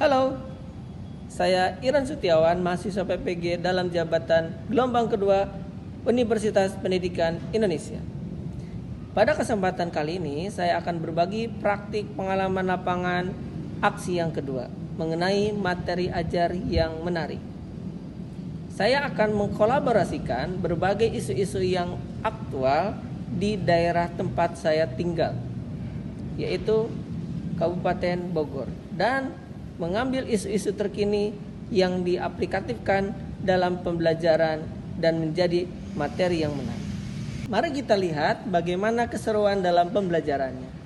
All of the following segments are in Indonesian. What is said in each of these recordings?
Halo, saya Iran Sutiawan, mahasiswa PPG dalam jabatan gelombang kedua Universitas Pendidikan Indonesia. Pada kesempatan kali ini, saya akan berbagi praktik pengalaman lapangan aksi yang kedua mengenai materi ajar yang menarik. Saya akan mengkolaborasikan berbagai isu-isu yang aktual di daerah tempat saya tinggal, yaitu Kabupaten Bogor, dan mengambil isu-isu terkini yang diaplikatifkan dalam pembelajaran dan menjadi materi yang menarik. Mari kita lihat bagaimana keseruan dalam pembelajarannya.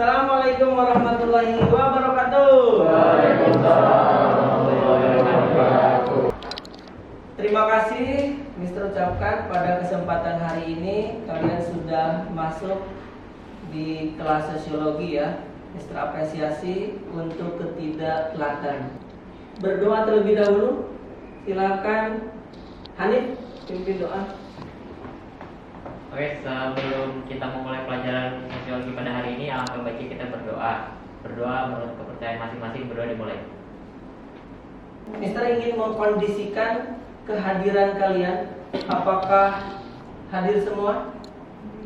Assalamualaikum warahmatullahi wabarakatuh. Terima kasih Mister ucapkan pada kesempatan hari ini kalian sudah masuk di kelas sosiologi ya. Mister apresiasi untuk ketidaktelatan. Berdoa terlebih dahulu. Silakan Hanif pimpin doa. Oke, sebelum kita memulai pelajaran sosiologi pada hari ini, alangkah baiknya kita berdoa. Berdoa menurut kepercayaan masing-masing, berdoa dimulai. Mister ingin mengkondisikan kehadiran kalian. Apakah hadir semua?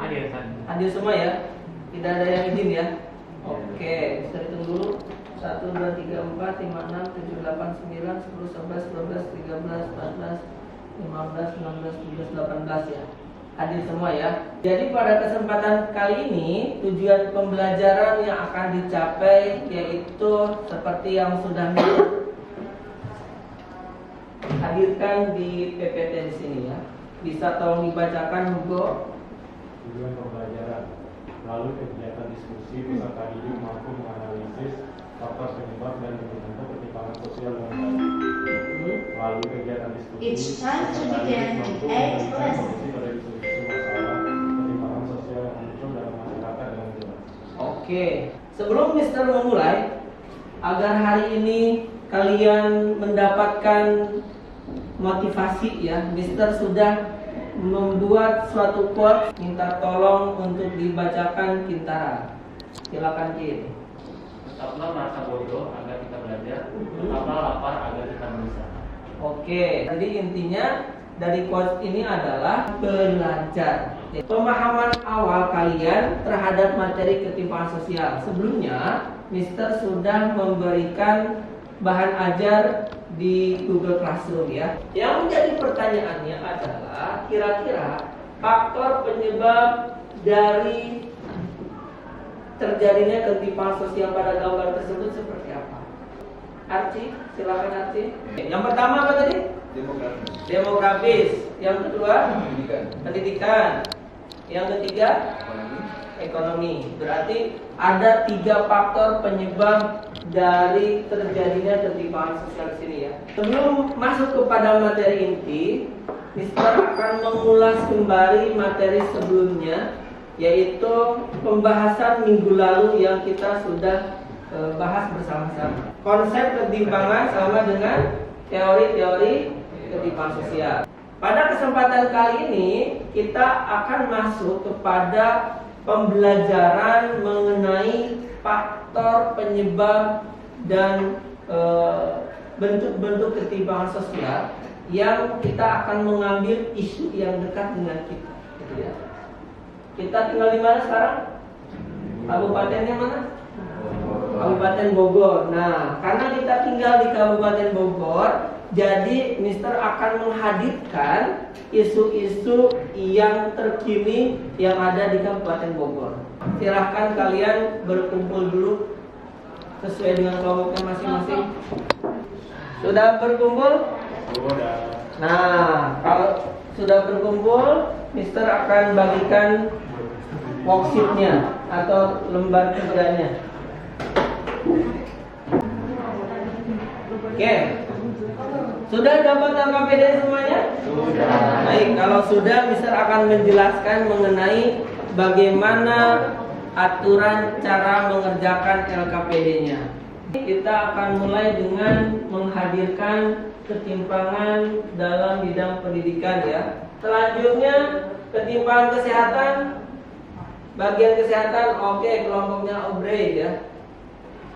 Hadir, San. Hadir semua ya? Tidak ada yang izin ya? Oke, Mister hitung dulu. 1, 2, 3, 4, 5, 6, 7, 8, 9, 10, 11, 12, 13, 14, 15, 16, 17, 18 ya. Hadir semua ya. Jadi pada kesempatan kali ini tujuan pembelajaran yang akan dicapai yaitu seperti yang sudah hadirkan di PPT di sini ya. Bisa tolong dibacakan Hugo. Tujuan pembelajaran melalui kegiatan diskusi peserta didik mampu menganalisis faktor penyebab dan bentuk ketimpangan sosial yang baik. Melalui kegiatan diskusi It's time to peserta didik begin mampu the 8th memberikan lesson. solusi pada isu-isu masalah ketimpangan sosial yang muncul dalam masyarakat dengan jelas. Oke, sebelum Mister memulai, agar hari ini kalian mendapatkan motivasi ya, Mister sudah membuat suatu quote, minta tolong untuk dibacakan Kintara. Silakan Kin. Tetaplah merasa bodoh agar kita belajar, tetaplah lapar agar kita berusaha. Oke, jadi intinya dari quote ini adalah belajar. Pemahaman awal kalian terhadap materi ketimpangan sosial. Sebelumnya, Mister sudah memberikan bahan ajar di Google Classroom ya. Yang menjadi pertanyaannya adalah kira-kira faktor penyebab dari terjadinya ketimpangan sosial pada gambar tersebut seperti apa? Arci, silakan Arci. Yang pertama apa tadi? Demografis. Yang kedua? Pendidikan. Yang ketiga? ekonomi. Berarti ada 3 faktor penyebab dari terjadinya ketimpangan sosial di sini ya. Sebelum masuk kepada materi inti, Mister akan mengulas kembali materi sebelumnya, yaitu pembahasan minggu lalu yang kita sudah bahas bersama-sama. Konsep ketimpangan sama dengan teori-teori ketimpangan sosial. Pada kesempatan kali ini kita akan masuk kepada pembelajaran mengenai faktor penyebab dan bentuk-bentuk ketimpangan sosial yang kita akan mengambil isu yang dekat dengan kita. Gitu ya. Kita tinggal di mana sekarang? Kabupatennya mana? Kabupaten Bogor. Nah, karena kita tinggal di Kabupaten Bogor, jadi Mister akan menghadirkan isu-isu yang terkini yang ada di Kabupaten Bogor. Silahkan kalian berkumpul dulu sesuai dengan kelompoknya masing-masing. Sudah berkumpul? Sudah. Nah, kalau sudah berkumpul, Mister akan bagikan worksheet-nya atau lembar kerjanya. Oke. Sudah dapat LKPD semuanya? Sudah. Baik, kalau sudah, Mister akan menjelaskan mengenai bagaimana aturan cara mengerjakan LKPD-nya. Kita akan mulai dengan menghadirkan ketimpangan dalam bidang pendidikan ya. Selanjutnya ketimpangan kesehatan, bagian kesehatan, oke, kelompoknya Aubrey ya.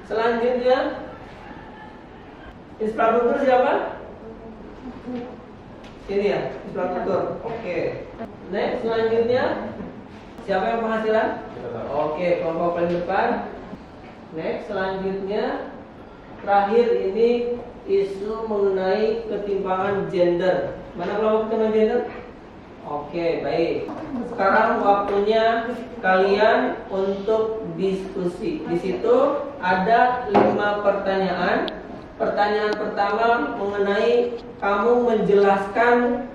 Selanjutnya infrastruktur siapa? Ini ya, infrastruktur. Oke. Next, selanjutnya siapa yang penghasilan? Oke, kelompok paling depan. Next, selanjutnya terakhir ini isu mengenai ketimpangan gender. Mana kelompok ketimpangan gender? Oke, baik. Sekarang waktunya kalian untuk diskusi. Di situ ada 5 pertanyaan. Pertanyaan pertama mengenai kamu menjelaskan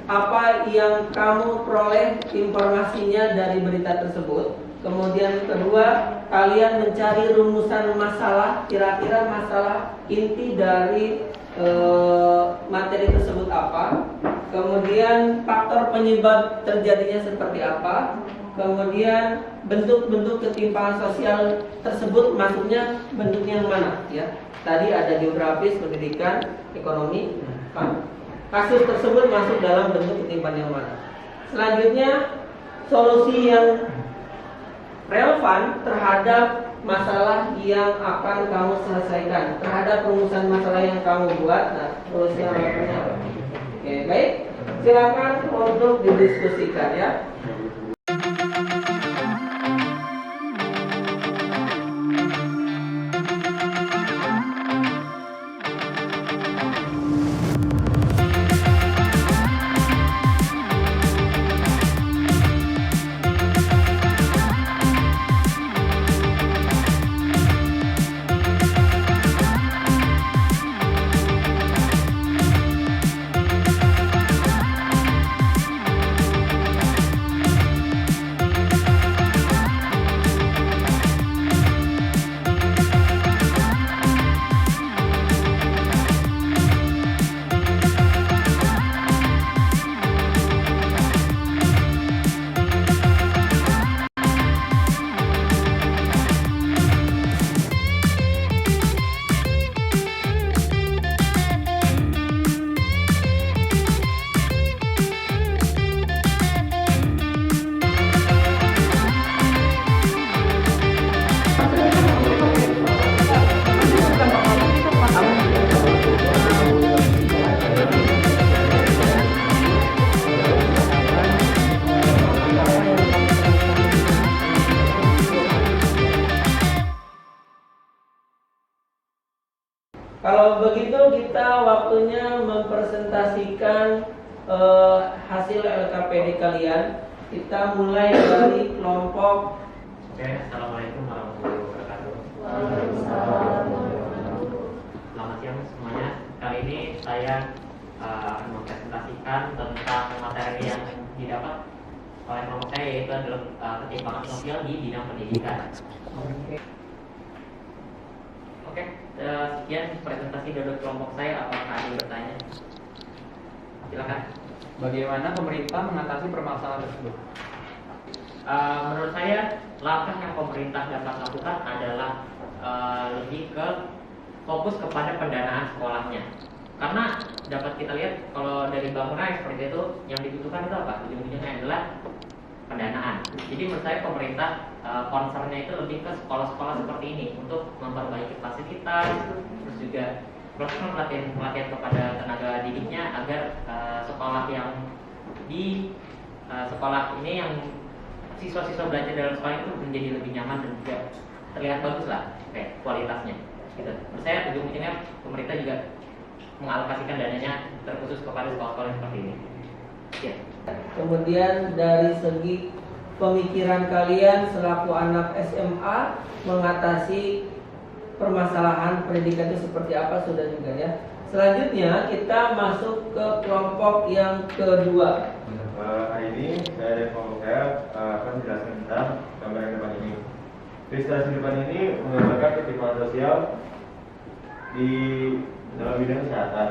apa yang kamu peroleh informasinya dari berita tersebut. Kemudian kedua, kalian mencari rumusan masalah, kira-kira masalah inti dari materi tersebut apa. Kemudian faktor penyebab terjadinya seperti apa. Kemudian bentuk-bentuk ketimpangan sosial tersebut masuknya bentuknya yang mana ya. Tadi ada geografis, pendidikan, ekonomi. Kasus tersebut masuk dalam bentuk ketimpangan yang mana. Selanjutnya solusi yang relevan terhadap masalah yang akan kamu selesaikan, terhadap rumusan masalah yang kamu buat. Nah, solusi yang relevannya apa? Oke, baik. Silakan untuk didiskusikan ya. Kalau begitu kita waktunya mempresentasikan hasil LKPD kalian. Kita mulai dari kelompok. Oke, assalamualaikum warahmatullahi wabarakatuh. Selamat siang semuanya. Kali ini saya akan mempresentasikan tentang materi yang didapat oleh kelompok saya, yaitu adalah ketimpangan sosial di bidang pendidikan. Oke, sekian presentasi dari kelompok saya. Apakah ada yang bertanya? Silakan. Bagaimana pemerintah mengatasi permasalahan tersebut? Menurut saya, langkah yang pemerintah dapat lakukan adalah lebih ke fokus kepada pendanaan sekolahnya. Karena dapat kita lihat kalau dari bangunan seperti itu, yang dibutuhkan itu apa? Ujung-ujungnya adalah pendanaan. Jadi menurut saya pemerintah concernnya itu lebih ke sekolah-sekolah seperti ini untuk memperbaiki fasilitas, terus juga melakukan pelatihan kepada tenaga didiknya agar sekolah yang di sekolah ini yang siswa-siswa belajar dalam sekolah itu menjadi lebih nyaman dan juga terlihat bagus lah kualitasnya. Gitu. Menurut saya ujung-ujungnya pemerintah juga mengalokasikan dananya terkhusus kepada sekolah-sekolah seperti ini. Ya. Kemudian dari segi pemikiran kalian selaku anak SMA mengatasi permasalahan pendidikan itu seperti apa sudah juga ya. Selanjutnya kita masuk ke kelompok yang kedua. Hari ini saya dan kelompok saya akan menjelaskan tentang gambar yang depan ini. Ilustrasi depan ini menggambarkan ketimpangan sosial di dalam bidang kesehatan.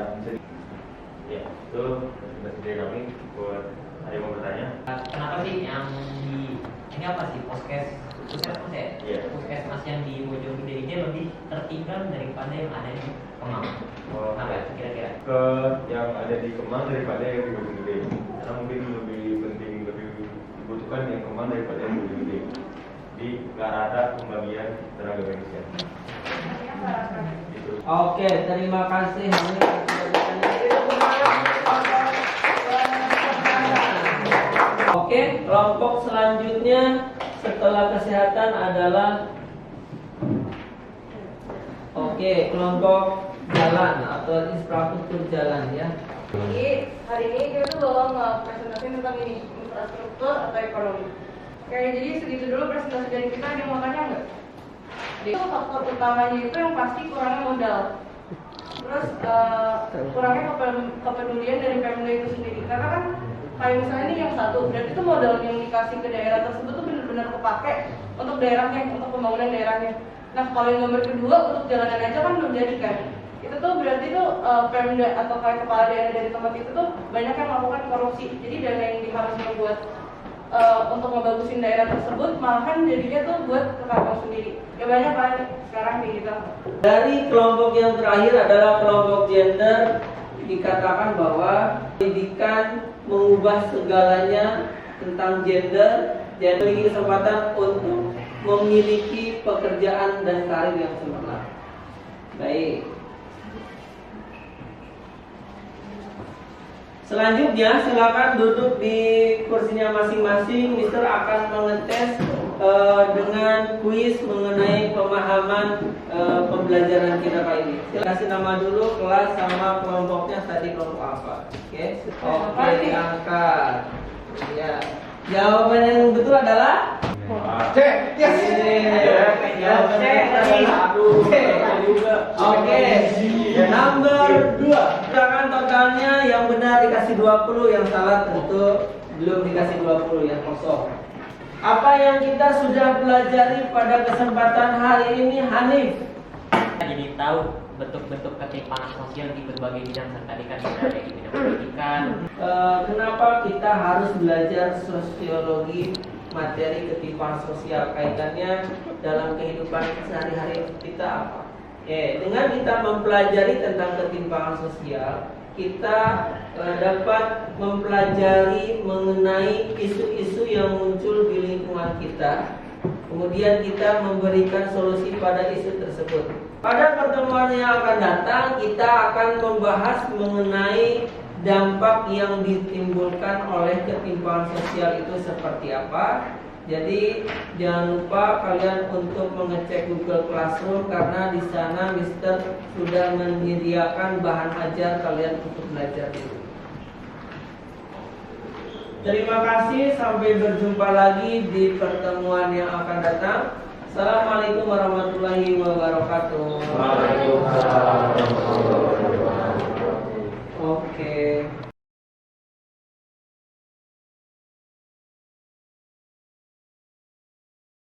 Ya, itu presentasi dari kami. Buat ada yang mau bertanya? Kenapa sih yang di ini apa sih puskesmas ya? Iya. Puskesmas yang di Bojonggede ini lebih tertinggal daripada yang ada di Kemang. Oh, Apa kira-kira? ke yang ada di Kemang daripada yang di Bojonggede. Karena mungkin lebih penting, lebih dibutuhkan yang Kemang daripada yang di Bojonggede. Di nggak ada pembagian tenaga medisnya. Itu. Oke, terima kasih. Oke, kelompok selanjutnya setelah kesehatan adalah kelompok jalan atau infrastruktur jalan ya. Jadi hari ini kita tuh bawa presentasi tentang ini infrastruktur atau ekonomi. Oke, jadi segitu dulu presentasi dari kita. Ada yang mau tanya nggak? Jadi itu faktor utamanya itu yang pasti kurangnya modal. Terus kurangnya kepedulian dari Pemda itu sendiri. Karena kan kayak misalnya ini yang satu, berarti itu modal yang dikasih ke daerah tersebut tuh benar-benar kepake untuk daerahnya, untuk pembangunan daerahnya. Nah kalau yang nomor kedua untuk jalanan aja kan belum jadi kan. Itu tuh berarti tuh Pemda atau kayak kepala daerah dari tempat itu tuh banyak yang melakukan korupsi. Jadi dana yang diharuskan buat untuk ngebagusin daerah tersebut malahan jadinya tuh buat ke kantong sendiri. Ya banyak kan sekarang di kita. Dari kelompok yang terakhir adalah kelompok gender, dikatakan bahwa pendidikan mengubah segalanya tentang gender dan memiliki kesempatan untuk memiliki pekerjaan dan karir yang cemerlang. Baik. Selanjutnya silakan duduk di kursinya masing-masing. Mister akan mengetes dengan kuis mengenai pemahaman pembelajaran kita kali ini. Silakan kasih nama dulu, kelas sama kelompoknya tadi kelompok apa. Oke, diangkat. Ya. Jawaban yang betul adalah C. Yes. Jawabannya adalah C juga. Oke. Number 2. Sedangkan totalnya yang benar dikasih 20, yang salah tentu belum dikasih 20, yang kosong. Apa yang kita sudah pelajari pada kesempatan hari ini, Hanif? Jadi tahu bentuk-bentuk ketimpangan sosial di berbagai bidang tadi kan ada di bidang pendidikan. Kenapa kita harus belajar sosiologi, materi ketimpangan sosial, kaitannya dalam kehidupan sehari-hari kita apa? Dengan kita mempelajari tentang ketimpangan sosial, kita dapat mempelajari mengenai isu-isu yang muncul di lingkungan kita. Kemudian kita memberikan solusi pada isu tersebut. Pada pertemuan yang akan datang, kita akan membahas mengenai dampak yang ditimbulkan oleh ketimpangan sosial itu seperti apa. Jadi jangan lupa kalian untuk mengecek Google Classroom karena di sana Mister sudah menyediakan bahan ajar kalian untuk belajar itu. Terima kasih, sampai berjumpa lagi di pertemuan yang akan datang. Assalamualaikum warahmatullahi wabarakatuh. Waalaikumsalam warahmatullahi wabarakatuh. Oke.